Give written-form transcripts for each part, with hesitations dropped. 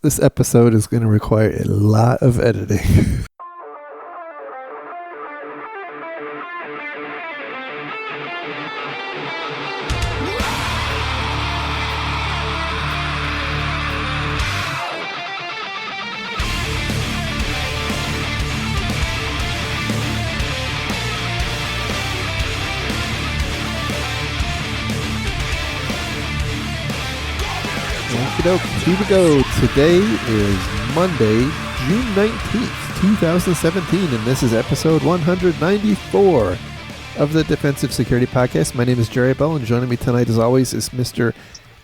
This episode is going to require a lot of editing. Here we go. Today is Monday, June 19th, 2017, and this is episode 194 of the Defensive Security Podcast. My name is Jerry Bell, and joining me tonight, as always, is Mr.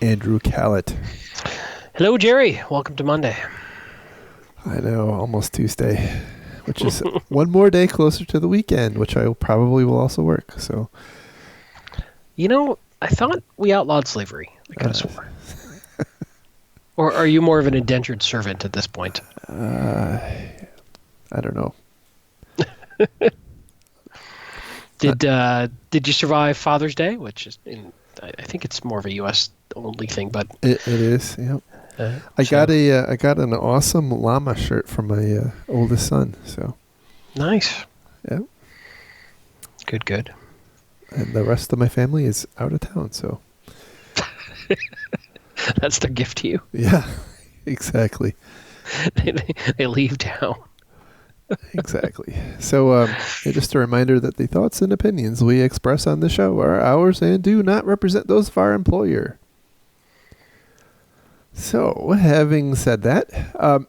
Andrew Callett. Hello, Jerry. Welcome to Monday. I know, almost Tuesday, which is one more day closer to the weekend, which I probably will also work. So, you know, I thought we outlawed slavery. I could have sworn. Or are you more of an indentured servant at this point? I don't know. Did you survive Father's Day? Which is, I think it's more of a U.S. only thing, but it is. Yep. I got an awesome llama shirt from my oldest son. So nice. Yeah. Good. And the rest of my family is out of town. So. That's their gift to you. Yeah, exactly. They leave town. Exactly. So just a reminder that the thoughts and opinions we express on the show are ours and do not represent those of our employer. So, having said that, I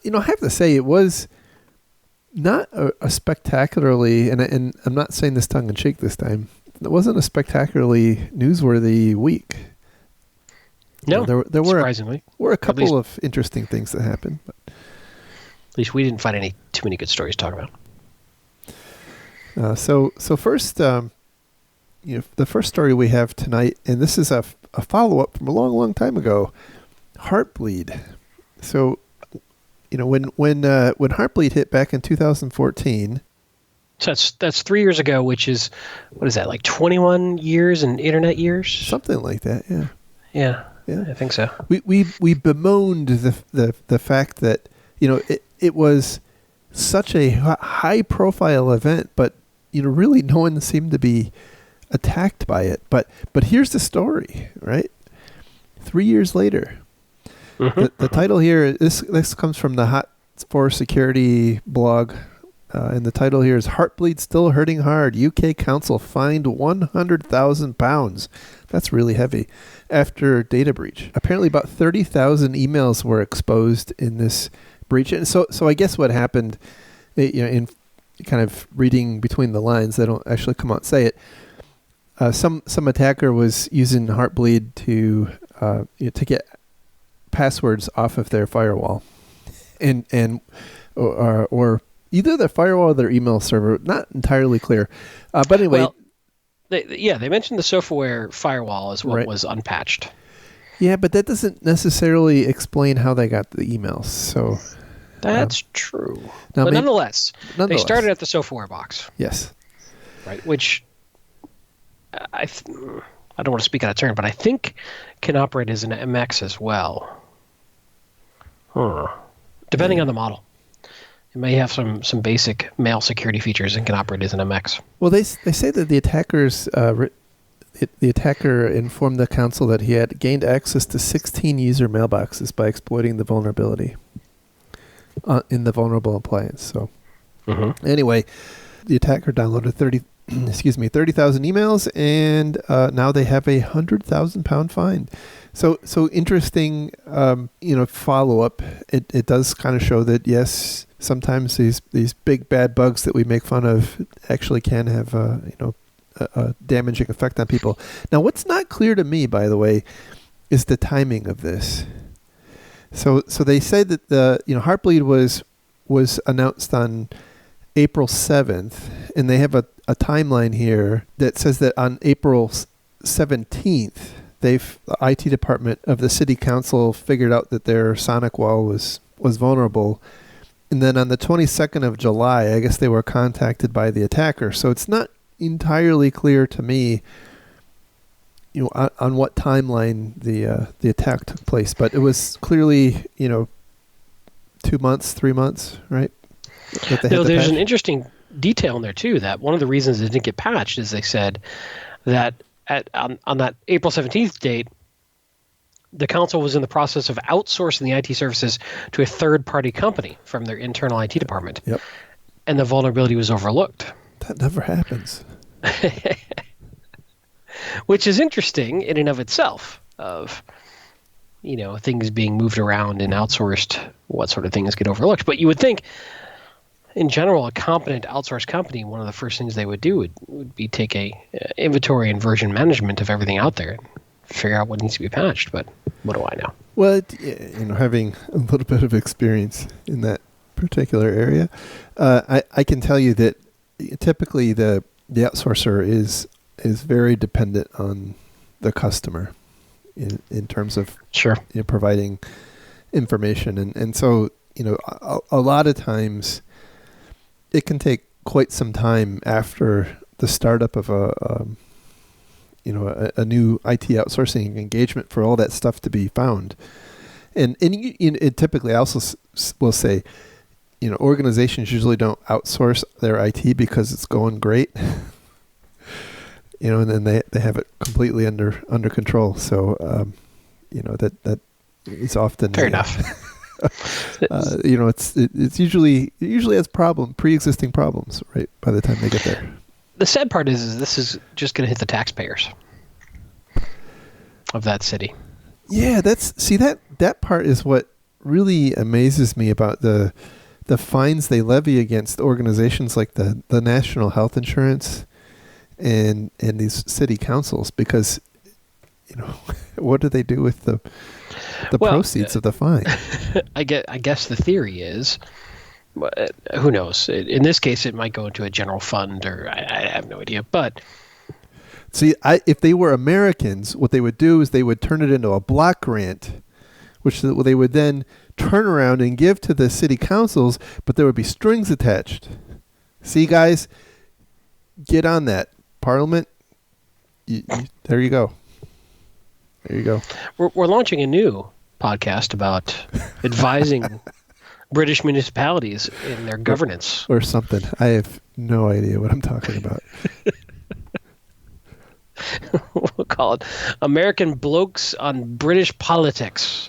have to say it was not a spectacularly, and I'm not saying this tongue in cheek this time, it wasn't a spectacularly newsworthy week. No, there surprisingly. were a couple of interesting things that happened. But. At least we didn't find too many good stories to talk about. So first, the first story we have tonight, and this is a follow-up from a long, long time ago, Heartbleed. So, when Heartbleed hit back in 2014. So that's 3 years ago, which is, what is that, like 21 years in internet years? Something like that, yeah. Yeah, I think so. We bemoaned the fact that it was such a high profile event, but really no one seemed to be attacked by it. But here's the story, right? 3 years later, the title here, this comes from the Hot for Security blog, and the title here is "Heartbleed Still Hurting Hard. UK Council fined £100,000. That's really heavy. After data breach. Apparently about 30,000 emails were exposed in this breach. And so I guess what happened, in kind of reading between the lines, they don't actually come out and say it. Some attacker was using Heartbleed to get passwords off of their firewall, or either their firewall or their email server. Not entirely clear, but anyway. Well, they mentioned the Software firewall as what was unpatched. Yeah, but that doesn't necessarily explain how they got the emails. So that's true. But nonetheless, they started at the Software box. Yes. Right, which I don't want to speak out of turn, but I think can operate as an MX as well. Depending on the model. It may have some basic mail security features and can operate as an MX. Well, they say that the attacker informed the council that he had gained access to 16 user mailboxes by exploiting the vulnerability in the vulnerable appliance. So, Anyway, the attacker downloaded 30,000 emails, and now they have a £100,000 fine. So interesting, follow up. It does kind of show that yes, sometimes these big bad bugs that we make fun of actually can have a damaging effect on people. Now, what's not clear to me, by the way, is the timing of this. So they say that the Heartbleed was announced on April 7th, and they have a timeline here that says that on April 17th, the IT department of the city council figured out that their sonic wall was vulnerable. And then on the 22nd of July, I guess they were contacted by the attacker. So it's not entirely clear to me, on what timeline the attack took place. But it was clearly, 2 months, 3 months, right? No, there's an interesting detail in there too, that one of the reasons it didn't get patched is they said that on that April 17th date, the council was in the process of outsourcing the IT services to a third-party company from their internal IT department. Yep. And the vulnerability was overlooked. That never happens. Which is interesting in and of itself, of, things being moved around and outsourced, what sort of things get overlooked. But you would think, in general, a competent outsourced company, one of the first things they would do would be take a inventory and version management of everything out there and figure out what needs to be patched. But what do I know? Well, having a little bit of experience in that particular area, I can tell you that typically the outsourcer is very dependent on the customer in terms of sure providing information, and so a lot of times it can take quite some time after the startup of a new IT outsourcing engagement for all that stuff to be found, and it typically I also will say, organizations usually don't outsource their IT because it's going great, and then they have it completely under control. So, that is often fair enough. It's usually has pre-existing problems, right? By the time they get there. The sad part is this is just going to hit the taxpayers of that city. Yeah, that part is what really amazes me about the fines they levy against organizations like the National Health Insurance and these city councils, because what do they do with the proceeds of the fine? I guess the theory is, who knows? In this case, it might go into a general fund, or I have no idea. But see, if they were Americans, what they would do is they would turn it into a block grant, which they would then turn around and give to the city councils, but there would be strings attached. See, guys, get on that. Parliament, there you go. There you go. We're launching a new podcast about advising British municipalities in their governance. Or something. I have no idea what I'm talking about. We'll call it American Blokes on British Politics.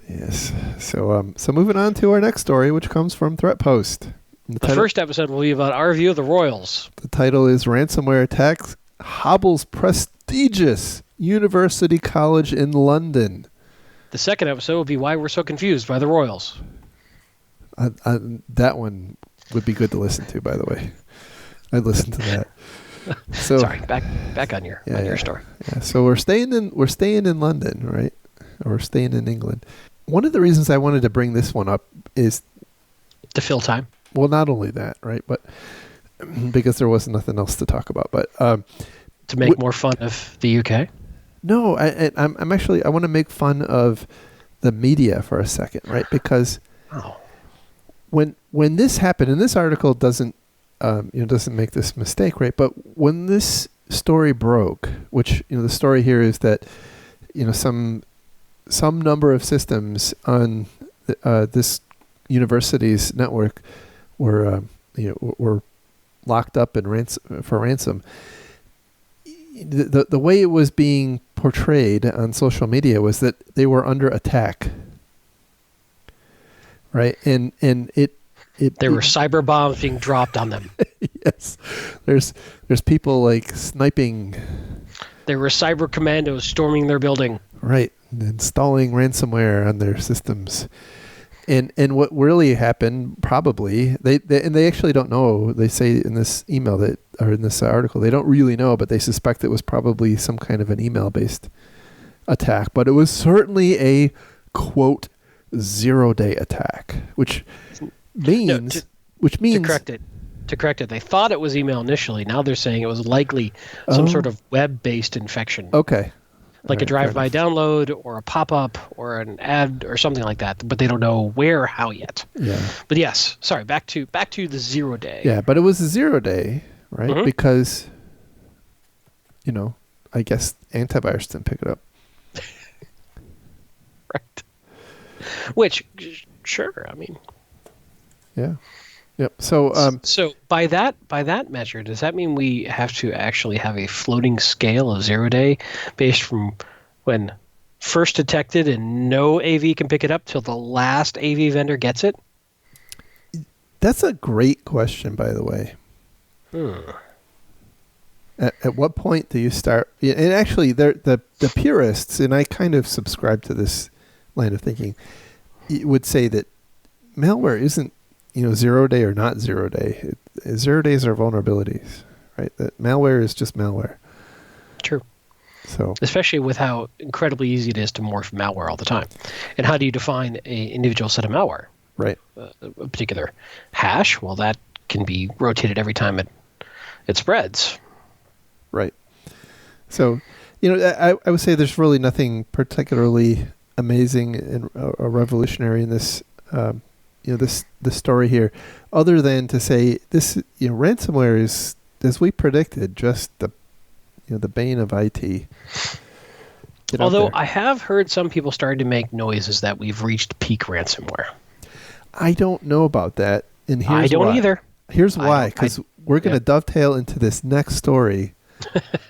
Yes. So moving on to our next story, which comes from ThreatPost. The first episode will be about our view of the Royals. The title is Ransomware Attacks Hobbles Prestigious University College in London. The second episode will be why we're so confused by the Royals. That one would be good to listen to, by the way. I'd listen to that. So, sorry, back on your story. Yeah, so we're staying in London, right? Or we're staying in England. One of the reasons I wanted to bring this one up is to fill time. Well, not only that, right? But because there was nothing else to talk about, but to make more fun of the UK. No, I'm actually I want to make fun of the media for a second, right? Because when this happened, and this article doesn't make this mistake, right? But when this story broke, which the story here is that some number of systems on this university's network were locked up for ransom. The way it was being portrayed on social media was that they were under attack, right? And there were cyber bombs being dropped on them. Yes, there's people like sniping. There were cyber commandos storming their building, right? Installing ransomware on their systems. And what really happened, probably, they actually don't know. They say in this email or in this article, they don't really know, but they suspect it was probably some kind of an email-based attack. But it was certainly a, quote, 0-day attack, which means... To correct it, they thought it was email initially. Now they're saying it was likely some sort of web-based infection. Okay. Like a drive-by download or a pop-up or an ad or something like that, but they don't know where or how yet. Yeah. But yes, sorry, back to the 0-day. Yeah, but it was a 0-day, right? Mm-hmm. Because, I guess antivirus didn't pick it up. Right. Which Sure. I mean, Yeah. Yep. So, so by that measure, does that mean we have to actually have a floating scale of 0-day based from when first detected and no AV can pick it up till the last AV vendor gets it? that's a great question, by the way. At what point do you start? And actually, the purists, and I kind of subscribe to this line of thinking, would say that malware isn't 0-day or not 0-day. 0 days are vulnerabilities, right? That malware is just malware. True. So, especially with how incredibly easy it is to morph malware all the time. And how do you define an individual set of malware? right. A particular hash, well, that can be rotated every time it spreads. Right. So, I would say there's really nothing particularly amazing and or revolutionary in this, this story here, other than to say this, ransomware is, as we predicted, just the bane of IT. Get Although I have heard some people starting to make noises that we've reached peak ransomware. I don't know about that, and here's I don't why. either. Here's why, because we're going to dovetail into this next story,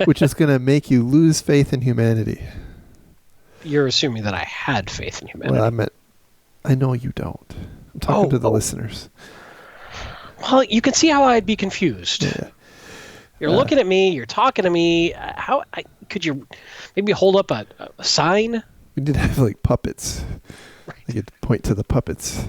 which is going to make you lose faith in humanity. You're assuming that I had faith in humanity. Well, I know you don't. I'm talking to the listeners. Well, you can see how I'd be confused. Yeah. You're looking at me. You're talking to me. Could you maybe hold up a sign? We did have like puppets. Right. I could point to the puppets.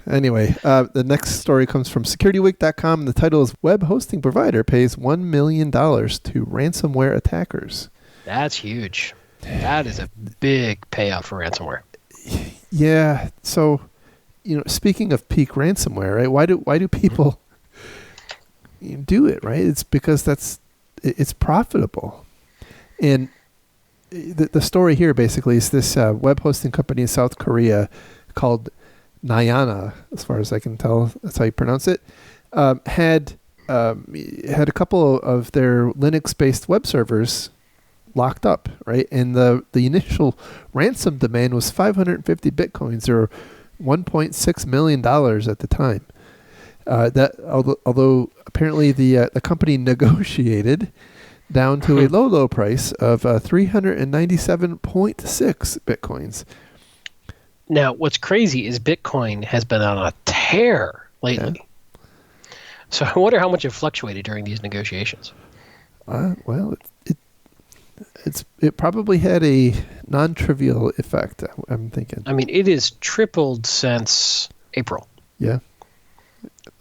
Anyway, the next story comes from SecurityWeek.com. The title is Web Hosting Provider Pays $1 Million to Ransomware Attackers. That's huge. That is a big payout for ransomware. Yeah. So, speaking of peak ransomware, right? Why do people do it, right? It's because it's profitable. And the story here basically is this web hosting company in South Korea called Nyana, as far as I can tell, that's how you pronounce it, had a couple of their Linux-based web servers locked up, right? And the initial ransom demand was 550 bitcoins, or $1.6 million at the time. That although apparently the company negotiated down to a low price of 397.6 bitcoins. Now, what's crazy is Bitcoin has been on a tear lately. Yeah. So I wonder how much it fluctuated during these negotiations. Well, it probably had a non-trivial effect, I'm thinking. I mean, it has tripled since April. Yeah.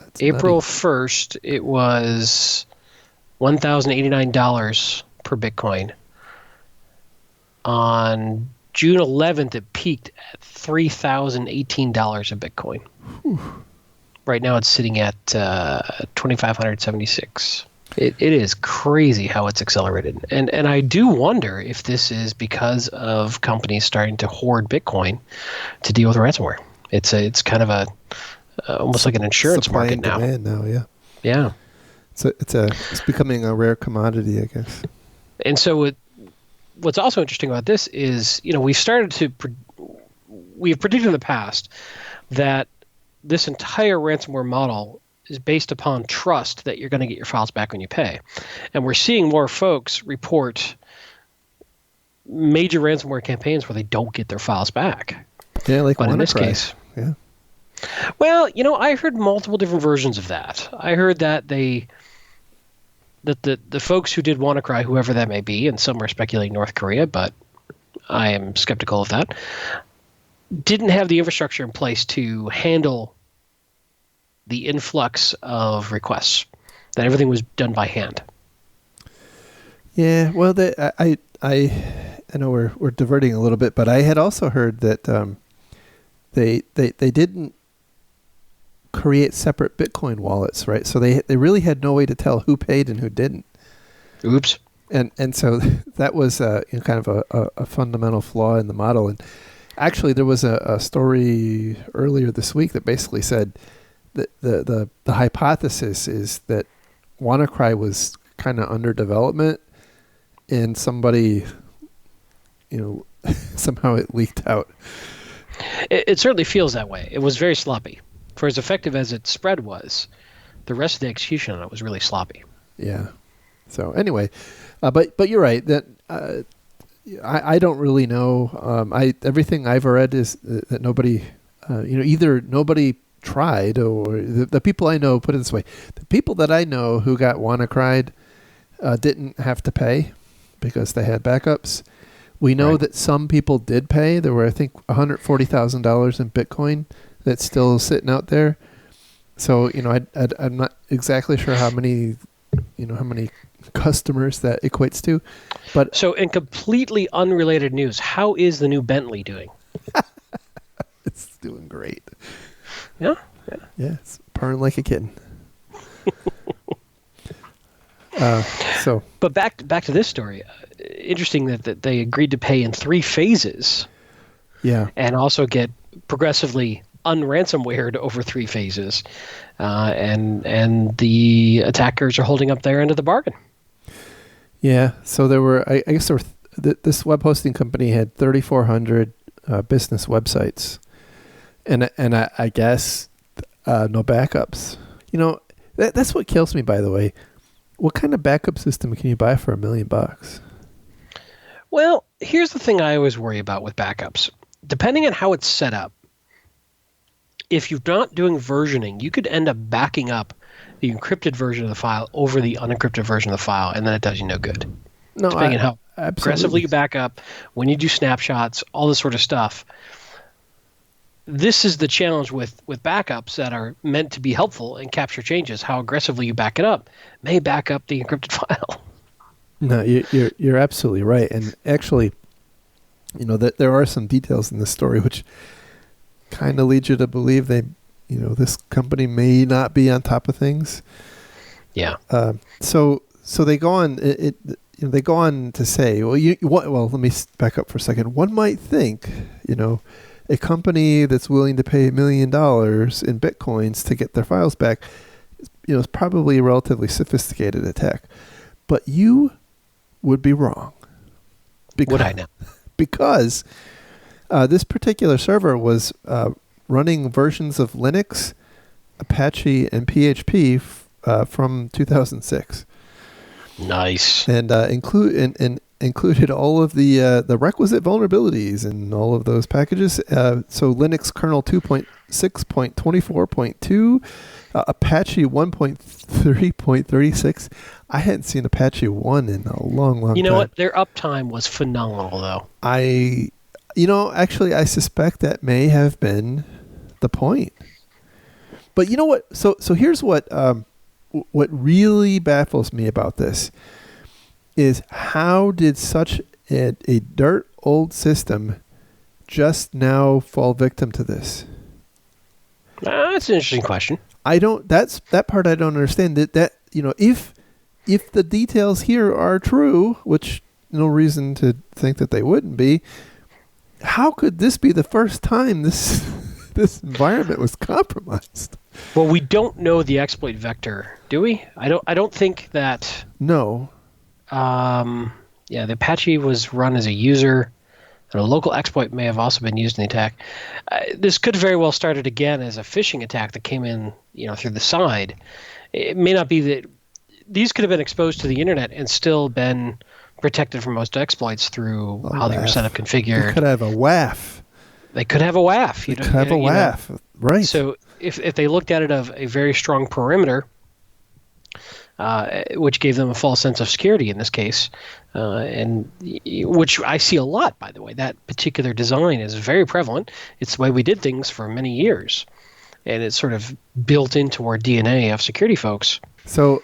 That's April nutty. 1st, it was $1,089 per Bitcoin. On June 11th, it peaked at $3,018 a Bitcoin. Whew. Right now, it's sitting at 2,576. It is crazy how it's accelerated. And I do wonder if this is because of companies starting to hoard Bitcoin to deal with ransomware. It's kind of almost like an insurance supply market and now. Demand now, yeah. Yeah. It's becoming a rare commodity, I guess. And so what's also interesting about this is, we've predicted in the past that this entire ransomware model is based upon trust that you're going to get your files back when you pay. And we're seeing more folks report major ransomware campaigns where they don't get their files back. Yeah, like but in this case. Yeah. Well, I heard multiple different versions of that. I heard that the folks who did WannaCry, whoever that may be, and some are speculating North Korea, but I am skeptical of that, didn't have the infrastructure in place to handle the influx of requests, that everything was done by hand. Yeah, well, I know we're diverting a little bit, but I had also heard that they didn't create separate Bitcoin wallets, right? So they really had no way to tell who paid and who didn't. Oops. And so that was kind of a fundamental flaw in the model. And actually, there was a story earlier this week that basically said that the hypothesis is that WannaCry was kind of under development, and somebody, somehow it leaked out. It certainly feels that way. It was very sloppy. For as effective as its spread was, the rest of the execution on it was really sloppy. Yeah. So anyway, but you're right that I don't really know. Everything I've read is that nobody, either nobody tried or the people I know, put it this way, the people that I know who got WannaCry didn't have to pay because they had backups. We know that some people did pay. There were, I think, $140,000 in Bitcoin that's still sitting out there. So, I'm not exactly sure how many customers that equates to. But so, in completely unrelated news, how is the new Bentley doing? It's doing great. Yeah. Yeah, it's purring like a kitten. But back to this story. Interesting that they agreed to pay in 3 phases. Yeah. And also get progressively unransomwared over 3 phases. And the attackers are holding up their end of the bargain. Yeah. So there were, I guess there were this web hosting company had 3,400 business websites. And I guess no backups. That's what kills me, by the way. What kind of backup system can you buy for $1 million? Well, here's the thing I always worry about with backups. Depending on how it's set up, if you're not doing versioning, you could end up backing up the encrypted version of the file over the unencrypted version of the file, and then it does you no good. No, depending on how absolutely. aggressively you back up, when you do snapshots, all this sort of stuff. This is the challenge with backups that are meant to be helpful and capture changes. How aggressively you back it up may back up the encrypted file. No, you're absolutely right. And actually, that there are some details in this story which kind of lead you to believe this company may not be on top of things. Yeah. So they go on. They go on to say, well, let me back up for a second. One might think, a company that's willing to pay $1 million in Bitcoins to get their files back, is probably a relatively sophisticated attack. But you would be wrong. Would I now? Because this particular server was running versions of Linux, Apache, and PHP from 2006. Nice. And included all of the requisite vulnerabilities in all of those packages. So Linux kernel 2.6.24.2, Apache 1.3.36. I hadn't seen Apache 1 in a long time. You know what? Their uptime was phenomenal, though. Actually, I suspect that may have been the point. But you know what? So here's what really baffles me about this is how did such a dirt old system just now fall victim to this? That's an interesting question. That part I don't understand. That if the details here are true, which no reason to think that they wouldn't be, how could this be the first time this environment was compromised? Well, we don't know the exploit vector, do we? I don't think that. No. The Apache was run as a user, and a local exploit may have also been used in the attack. This could very well started again as a phishing attack that came in, through the side. It may not be that these could have been exposed to the internet and still been protected from most exploits through how they were set up, configured. They could have a WAF. They could have a WAF. They could have a WAF, right? So if they looked at it of a very strong perimeter, which gave them a false sense of security in this case, and which I see a lot, by the way. That particular design is very prevalent. It's the way we did things for many years, and it's sort of built into our DNA of security folks. So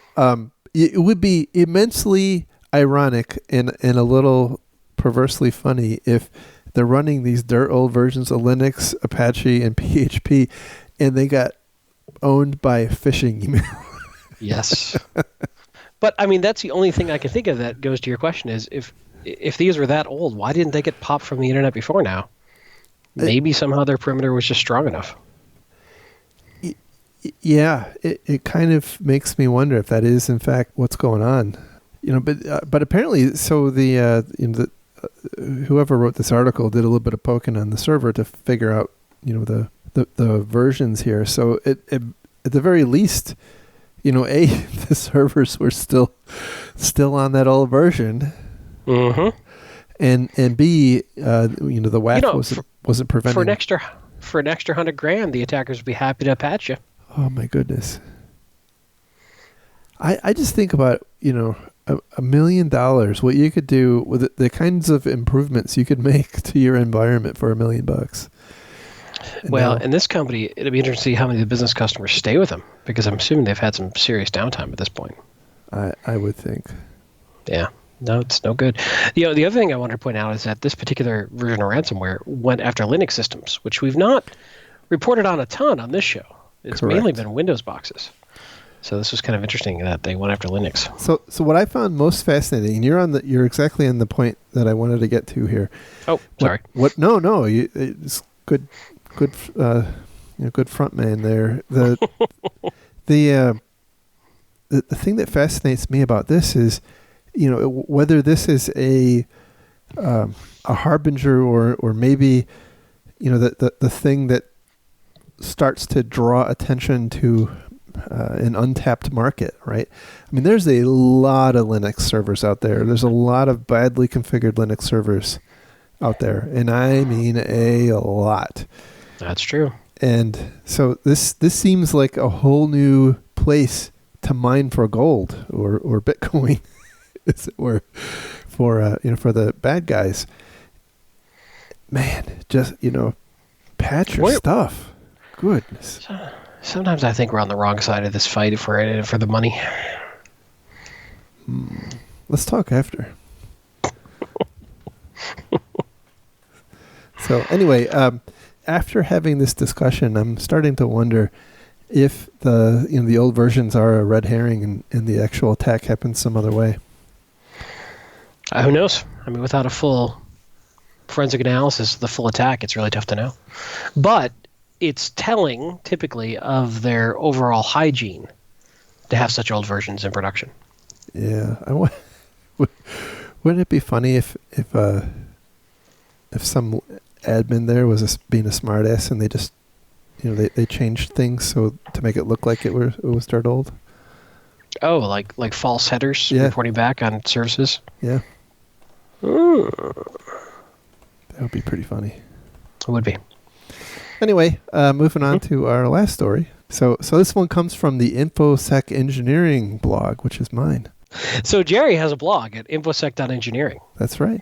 it would be immensely ironic and a little perversely funny if they're running these dirt old versions of Linux, Apache, and PHP, and they got owned by a phishing email. Yes. But I mean, that's the only thing I can think of that goes to your question is if these were that old, why didn't they get popped from the internet before now? Maybe somehow their perimeter was just strong enough. Yeah, it kind of makes me wonder if that is in fact what's going on. But apparently, so the whoever wrote this article did a little bit of poking on the server to figure out, the versions here. So it at the very least, the servers were still on that old version. Mm-hmm. And B, the WAF wasn't preventing. For an extra $100,000, the attackers would be happy to patch you. Oh my goodness. I just think about, $1 million, what you could do with the kinds of improvements you could make to your environment for $1 million. In this company, it'll be interesting to see how many of the business customers stay with them, because I'm assuming they've had some serious downtime at this point. I would think. Yeah. No, it's no good. The other thing I wanted to point out is that this particular version of ransomware went after Linux systems, which we've not reported on a ton on this show. It's Correct. mainly been Windows boxes. So this was kind of interesting that they went after Linux. So what I found most fascinating, and you're exactly on the point that I wanted to get to here. Oh, sorry. No, it's good, good front man there. The thing that fascinates me about this is, whether this is a harbinger or maybe, the thing that starts to draw attention to an untapped market, right? I mean, there's a lot of Linux servers out there. There's a lot of badly configured Linux servers out there, and I mean a lot. That's true. And so this seems like a whole new place to mine for gold or Bitcoin, as it were, for the bad guys. Man, just patch your stuff. Goodness. Sometimes I think we're on the wrong side of this fight if we're in it for the money. Let's talk after. So anyway, after having this discussion, I'm starting to wonder if the old versions are a red herring and the actual attack happens some other way. Who knows? I mean, without a full forensic analysis of the full attack, it's really tough to know. But it's telling, typically, of their overall hygiene to have such old versions in production. Yeah, wouldn't it be funny if some admin there was being a smartass and they just they changed things so to make it look like it was dirt old? Oh, like false headers reporting back on services? Yeah. That would be pretty funny. It would be. Anyway, moving on to our last story. So this one comes from the InfoSec Engineering blog, which is mine. So Jerry has a blog at infosec.engineering. That's right.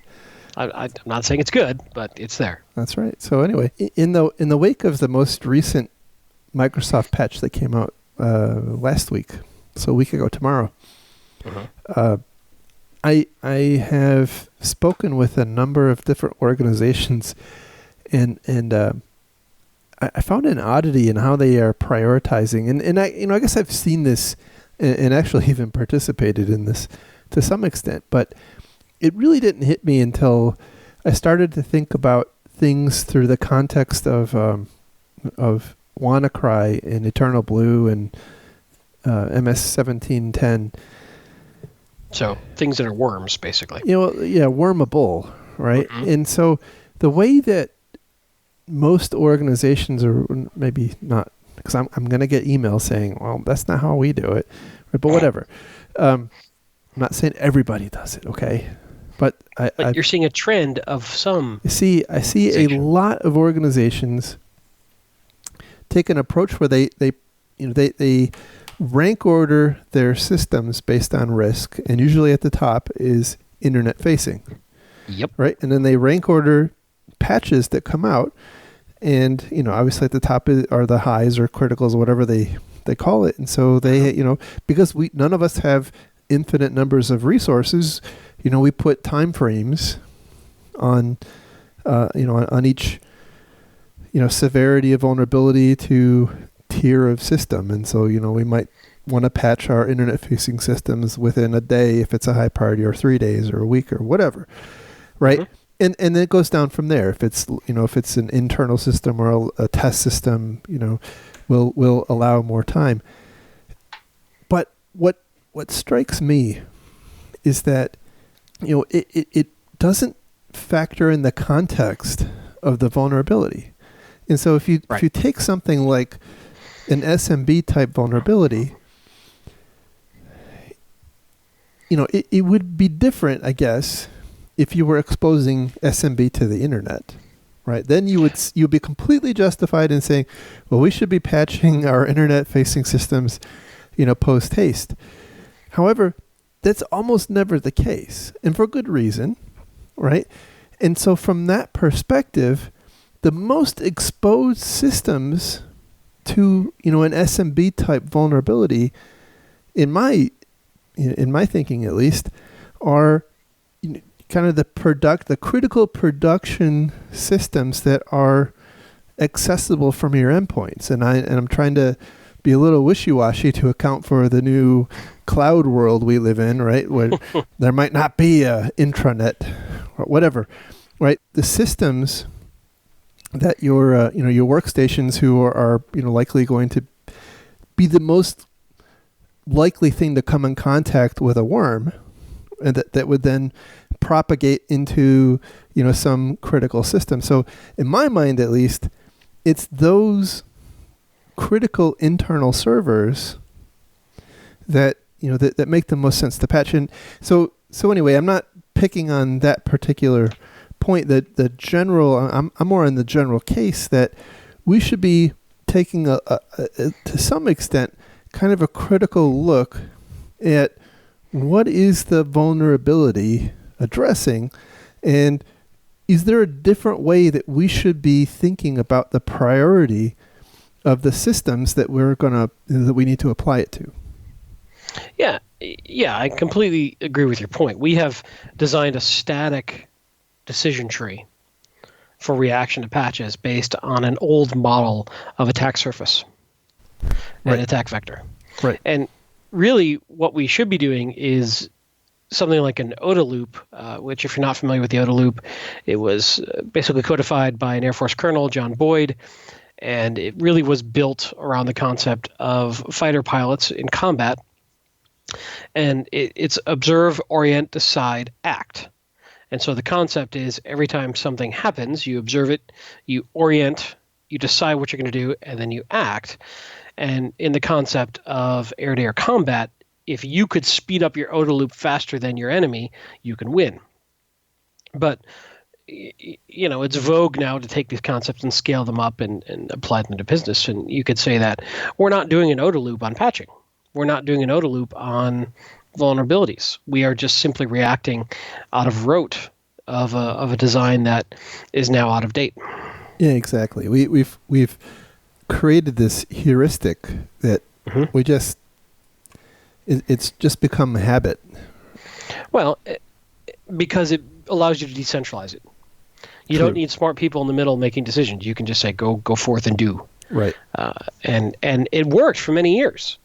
I'm not saying it's good, but it's there. That's right. So anyway, in the wake of the most recent Microsoft patch that came out last week, so a week ago tomorrow, I have spoken with a number of different organizations, and I found an oddity in how they are prioritizing, and I guess I've seen this and actually even participated in this to some extent, but it really didn't hit me until I started to think about things through the context of WannaCry and Eternal Blue and MS-1710. So things that are worms, basically. Wormable, right? Mm-hmm. And so the way that most organizations, or maybe not, because I'm going to get emails saying, well, that's not how we do it, right? But whatever. I'm not saying everybody does it, okay? But you're seeing a trend of some. I see a lot of organizations take an approach where they rank order their systems based on risk, and usually at the top is internet facing. Yep. Right, and then they rank order patches that come out, and obviously at the top are the highs or criticals or whatever they call it, and so they because none of us have infinite numbers of resources, we put time frames on on each severity of vulnerability to tier of system, and so we might want to patch our internet facing systems within a day if it's a high priority, or 3 days, or a week, or whatever, right? Mm-hmm. And then it goes down from there. If it's if it's an internal system or a test system, we'll allow more time. But what strikes me is that it doesn't factor in the context of the vulnerability. And so if you take something like an SMB type vulnerability, it would be different, I guess, if you were exposing SMB to the internet, right? Then you'd be completely justified in saying, well, we should be patching our internet-facing systems, post haste. However, that's almost never the case, and for good reason, right? And so from that perspective, the most exposed systems to, an SMB type vulnerability, in my thinking at least, are kind of the critical production systems that are accessible from your endpoints. And I'm trying to be a little wishy-washy to account for the new cloud world we live in, right? Where there might not be a intranet or whatever, right? The systems that your workstations who are likely going to be the most likely thing to come in contact with a worm, and that would then propagate into some critical system. So in my mind, at least, it's those critical internal servers that that make the most sense to patch. And so anyway, I'm not picking on that particular point. That the general, I'm more on the general case that we should be taking a to some extent kind of a critical look at what is the vulnerability addressing, and is there a different way that we should be thinking about the priority of the systems that we need to apply it to? Yeah, I completely agree with your point. We have designed a static decision tree for reaction to patches based on an old model of attack surface and attack vector. Right. And really what we should be doing is something like an OODA loop, which, if you're not familiar with the OODA loop, it was basically codified by an Air Force colonel, John Boyd, and it really was built around the concept of fighter pilots in combat. And it's observe, orient, decide, act. And so the concept is every time something happens, you observe it, you orient, you decide what you're going to do, and then you act. And in the concept of air-to-air combat, if you could speed up your OODA loop faster than your enemy, you can win. But it's vogue now to take these concepts and scale them up and apply them to business. And you could say that we're not doing an OODA loop on patching. We're not doing an OODA loop on vulnerabilities. We are just simply reacting out of rote of a design that is now out of date. Yeah, exactly. We've created this heuristic that we just it's just become a habit. Well, because it allows you to decentralize it. You don't need smart people in the middle making decisions. You can just say go forth and do. Right. And it worked for many years.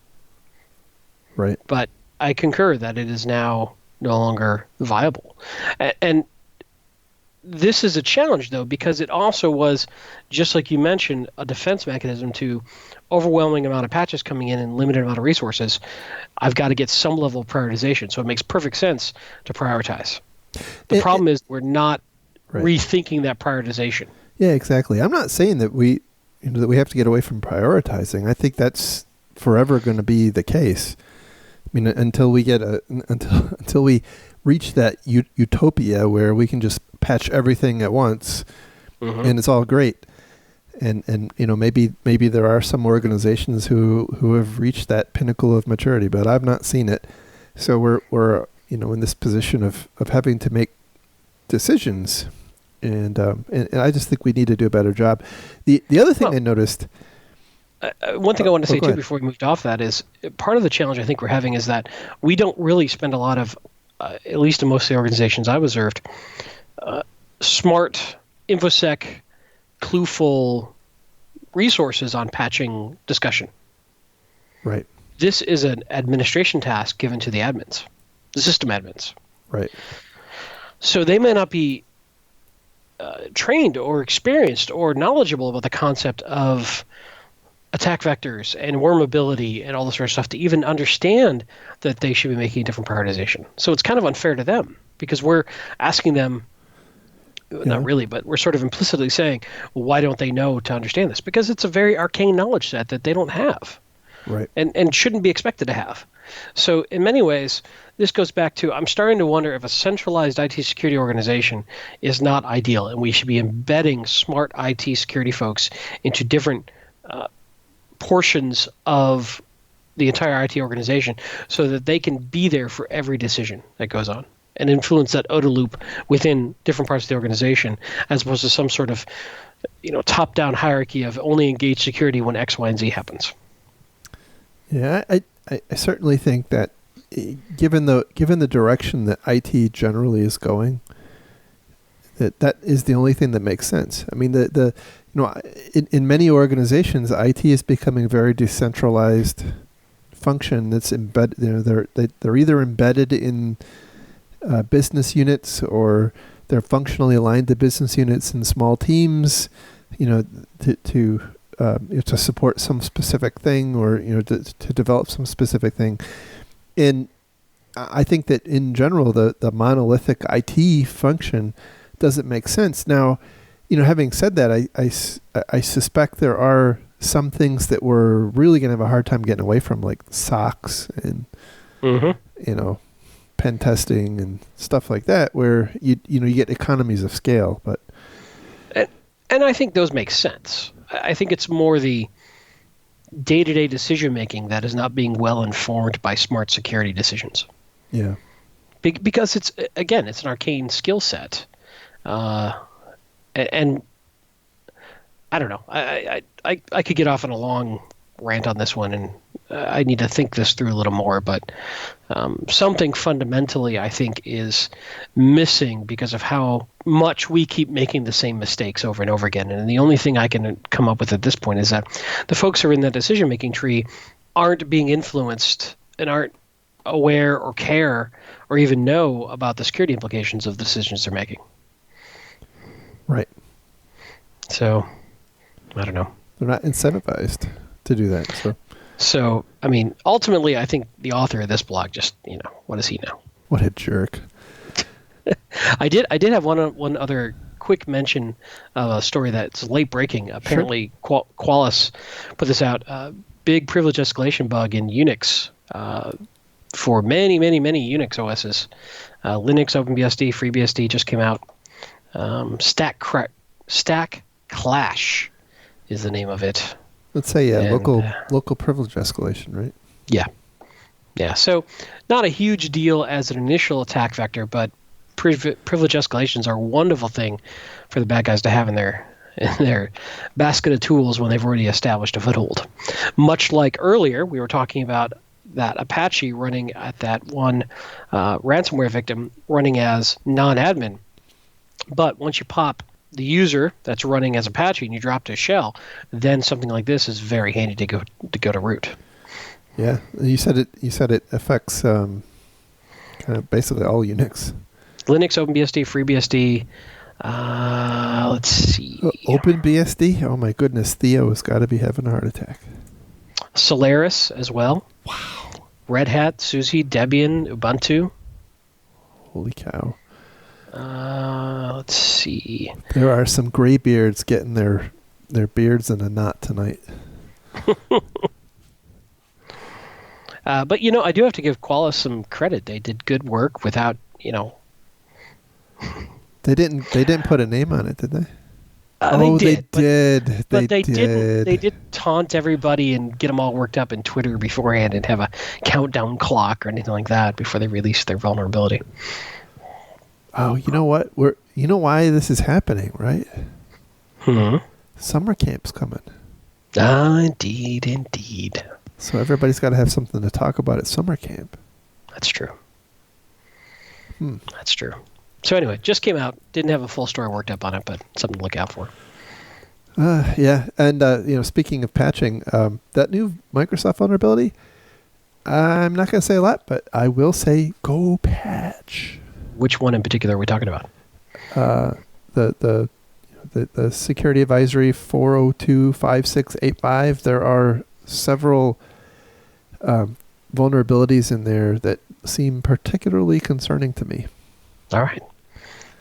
Right. But I concur that it is now no longer viable. And this is a challenge, though, because it also was, just like you mentioned, a defense mechanism to overwhelming amount of patches coming in and limited amount of resources. I've got to get some level of prioritization. So it makes perfect sense to prioritize. The problem is we're not rethinking that prioritization. Yeah, exactly. I'm not saying that we have to get away from prioritizing. I think that's forever going to be the case. I mean, until we reach that utopia where we can just patch everything at once, and it's all great. And maybe there are some organizations who have reached that pinnacle of maturity, but I've not seen it. So we're in this position of having to make decisions, and I just think we need to do a better job. The other thing I noticed. One thing I want to say, too, before we moved off that is part of the challenge I think we're having is that we don't really spend a lot of, at least in most of the organizations I've observed, smart, InfoSec, clueful resources on patching discussion. Right. This is an administration task given to the admins, the system admins. Right. So they may not be trained or experienced or knowledgeable about the concept of attack vectors and wormability and all this sort of stuff to even understand that they should be making a different prioritization. So it's kind of unfair to them because we're asking them not really, but we're sort of implicitly saying, well, why don't they know to understand this? Because it's a very arcane knowledge set that they don't have. Right. And shouldn't be expected to have. So in many ways, this goes back to, I'm starting to wonder if a centralized IT security organization is not ideal, and we should be embedding smart IT security folks into different portions of the entire IT organization so that they can be there for every decision that goes on and influence that OODA loop within different parts of the organization, as opposed to some sort of top-down hierarchy of only engage security when X, Y, and Z happens. Yeah, I certainly think that given the direction that IT generally is going, that is the only thing that makes sense. I mean, in many organizations, IT is becoming a very decentralized function that's embedded. They're either embedded in business units, or they're functionally aligned to business units in small teams, to support some specific thing, or to develop some specific thing. And I think that in general, the monolithic IT function doesn't make sense. Now, having said that, I suspect there are some things that we're really going to have a hard time getting away from, like SOCs and pen testing and stuff like that, where you get economies of scale. But and I think those make sense. I think it's more the day-to-day decision-making that is not being well informed by smart security decisions. Yeah. Because it's an arcane skill set. And I don't know. I could get off on a long rant on this one, and I need to think this through a little more. But something fundamentally, I think, is missing because of how much we keep making the same mistakes over and over again. And the only thing I can come up with at this point is that the folks who are in that decision-making tree aren't being influenced and aren't aware or care or even know about the security implications of the decisions they're making. Right. So, I don't know. They're not incentivized to do that. So, I mean, ultimately, I think the author of this blog just, what does he know? What a jerk. I did have one other quick mention of a story that's late breaking. Apparently, sure. Qualys put this out. Big privilege escalation bug in Unix for many, many, many Unix OSs. Linux, OpenBSD, FreeBSD just came out. Stack Clash is the name of it. Let's say local privilege escalation, right? Yeah. So not a huge deal as an initial attack vector, but privilege escalations are a wonderful thing for the bad guys to have in their basket of tools when they've already established a foothold. Much like earlier, we were talking about that Apache running at that one ransomware victim running as non-admin. But once you pop the user that's running as Apache and you drop to shell, then something like this is very handy to go to root. Yeah, you said it affects kind of basically all Unix. Linux, OpenBSD, FreeBSD. Let's see. OpenBSD? Oh my goodness, Theo has got to be having a heart attack. Solaris as well. Wow. Red Hat, SUSE, Debian, Ubuntu. Holy cow. Let's see. There are some graybeards getting their beards in a knot tonight. But I do have to give Qualys some credit. They did good work without, They didn't put a name on it, did they? They did. But they didn't. They did taunt everybody and get them all worked up in Twitter beforehand and have a countdown clock or anything like that before they released their vulnerability. Oh, you know what? You know why this is happening, right? Summer camp's coming. Indeed. So everybody's got to have something to talk about at summer camp. That's true. That's true. So anyway, just came out. Didn't have a full story worked up on it, but something to look out for. Yeah, and speaking of patching, that new Microsoft vulnerability, I'm not going to say a lot, but I will say go patch. Which one in particular are we talking about? The security advisory 4025685. There are several vulnerabilities in there that seem particularly concerning to me. All right.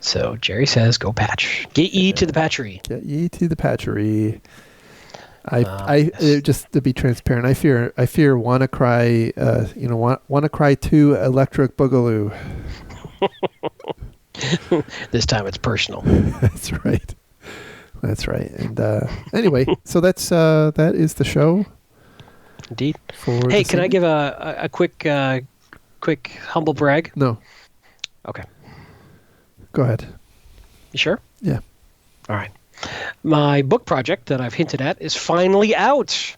So Jerry says, go patch. Get ye to the patchery. Get ye to the patchery. Just to be transparent, I fear WannaCry, WannaCry 2 Electric Boogaloo. This time it's personal. That's right. And anyway, so that is the show. Indeed. Hey, can I give a quick humble brag? No. Okay. Go ahead. You sure? Yeah. All right. My book project that I've hinted at is finally out.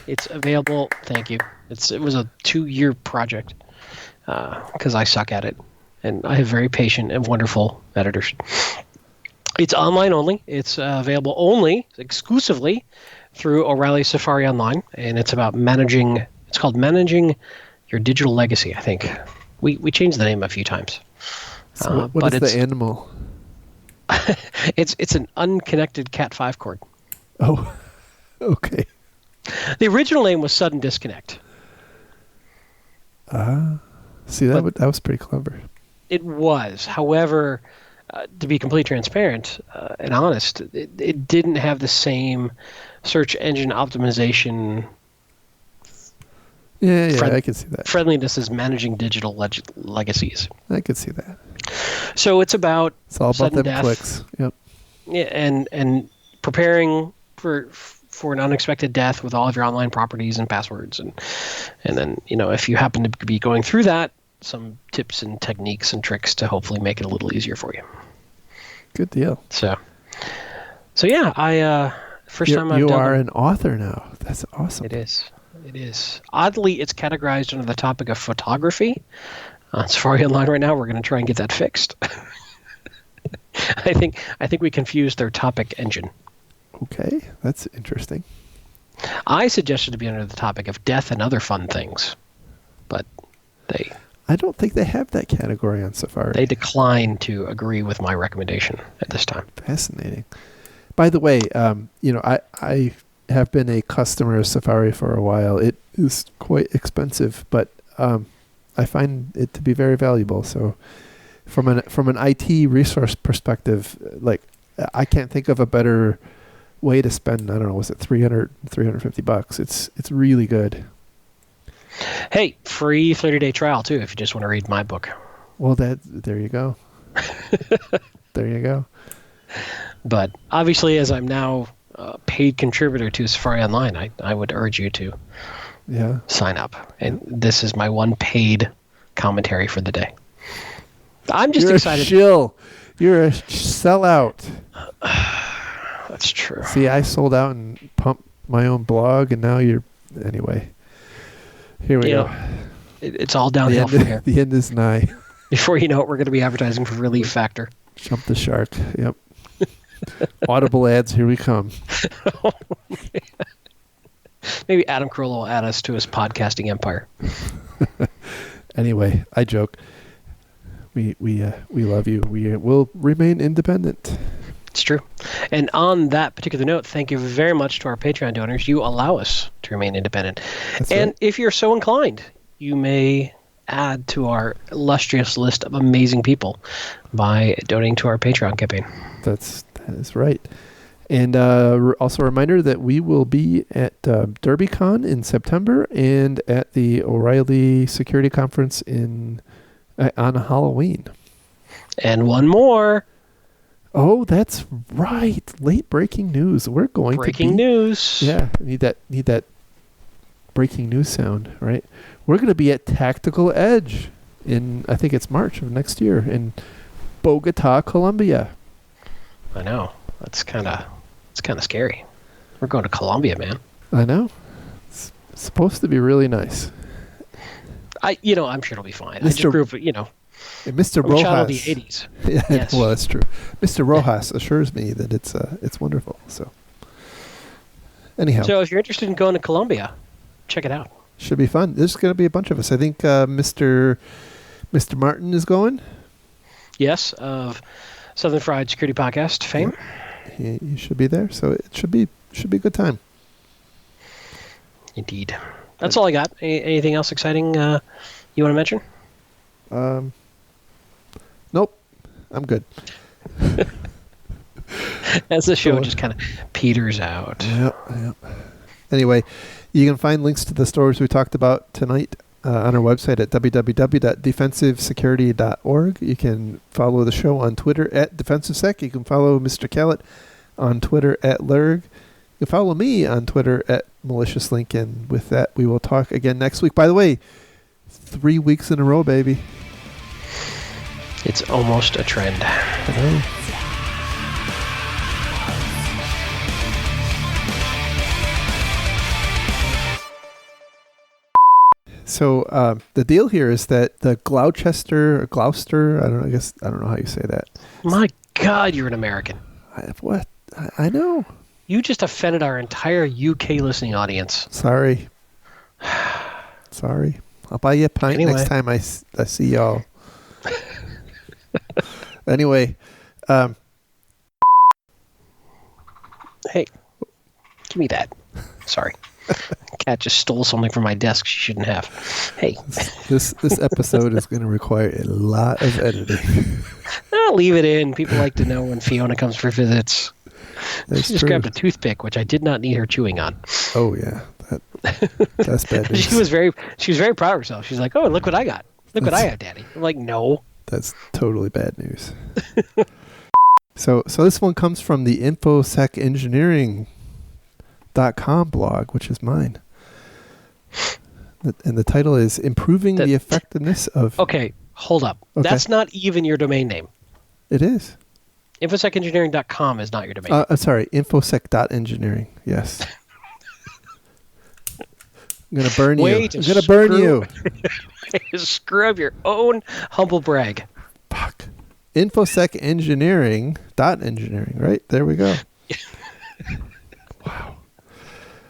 It's available. Thank you. It was a 2-year project because I suck at it, and I have very patient and wonderful editors. It's online only. It's available exclusively through O'Reilly Safari Online, and it's about managing. It's called Managing Your Digital Legacy. I think we changed the name a few times. So what is the animal? It's an unconnected Cat5 cord. Oh, okay. The original name was Sudden Disconnect. See, that was pretty clever. It was. However, to be completely transparent and honest, it didn't have the same search engine optimization. Yeah, I can see that. Friendliness as managing digital legacies. I can see that. So it's about all about them death, clicks. Yep. Yeah, and preparing for an unexpected death with all of your online properties and passwords, and then if you happen to be going through that, some tips and techniques and tricks to hopefully make it a little easier for you. Good deal. So yeah, I first time I've done. You are an author now. That's awesome. It is. Oddly, it's categorized under the topic of photography on Safari Online right now. We're going to try and get that fixed. I think we confused their topic engine. Okay, that's interesting. I suggested to be under the topic of death and other fun things, but I don't think they have that category on Safari. They declined to agree with my recommendation at this time. Fascinating. By the way, I have been a customer of Safari for a while. It is quite expensive, but I find it to be very valuable. So from an IT resource perspective, like I can't think of a better way to spend, I don't know, was it $350? It's really good. Hey, free 30-day trial too if you just want to read my book. Well, there you go. There you go. But obviously, as I'm now a paid contributor to Safari Online, I would urge you to sign up. And this is my one paid commentary for the day. I'm just excited. A shill. You're a sellout. That's true. See, I sold out and pumped my own blog, and now anyway. Here we go. It's all downhill from here. The end is nigh. Before you know it, we're going to be advertising for Relief Factor. Jump the shark. Yep. Audible ads, here we come. Oh, maybe Adam Carolla will add us to his podcasting empire. Anyway, I joke. We love you. We will remain independent. It's true. And on that particular note, thank you very much to our Patreon donors. You allow us to remain independent. That's and right. If you're so inclined, you may add to our illustrious list of amazing people by donating to our Patreon campaign. That is right. And also a reminder that we will be at DerbyCon in September and at the O'Reilly Security Conference on Halloween. And one more. Oh, that's right. Late breaking news. We're going breaking news. Yeah, need that breaking news sound, right? We're going to be at Tactical Edge in, I think it's March of next year, in Bogota, Colombia. I know. It's kind of scary. We're going to Colombia, man. I know. It's supposed to be really nice. I'm sure it'll be fine. I just grew up, Mr. I'm Rojas. a child of the 80s. Yeah, yes. Well, that's true. Mr. Rojas assures me that it's wonderful. So, anyhow. So if you're interested in going to Colombia, check it out. Should be fun. There's going to be a bunch of us. I think Mr. Martin is going. Yes, of Southern Fried Security Podcast fame. Yeah, he should be there. So it should be a good time. Indeed. That's all I got. Anything else exciting you want to mention? Nope. I'm good. As the show just kind of peters out. Yep. Anyway, you can find links to the stories we talked about tonight on our website at www.defensivesecurity.org. You can follow the show on Twitter at DefensiveSec. You can follow Mr. Kellett on Twitter at Lurg. You can follow me on Twitter at MaliciousLink. And with that, we will talk again next week. By the way, 3 weeks in a row, baby. It's almost a trend. I know. So the deal here is that the Gloucester, I don't know how you say that. My God, you're an American. What? I know. You just offended our entire UK listening audience. Sorry. I'll buy you a pint next time I see y'all. Anyway. Hey, give me that. Sorry. Cat just stole something from my desk she shouldn't have. Hey. This episode is going to require a lot of editing. I'll leave it in. People like to know when Fiona comes for visits. That's she just true. grabbed a toothpick, which I did not need her chewing on. Oh yeah, that's bad news. She was very proud of herself. She's like, "Oh, look what I got! Look what I have, Daddy." I'm like, "No, that's totally bad news." So this one comes from the InfoSecEngineering.com blog, which is mine, and the title is "Improving the Effectiveness of." Okay, hold up. Okay. That's not even your domain name. It is. InfoSecEngineering.com is not your domain. Sorry, infosec.engineering. Yes. I'm going to burn you. I'm going to burn you. Screw up your own humble brag. Fuck. InfoSecEngineering.engineering, right? There we go. Wow.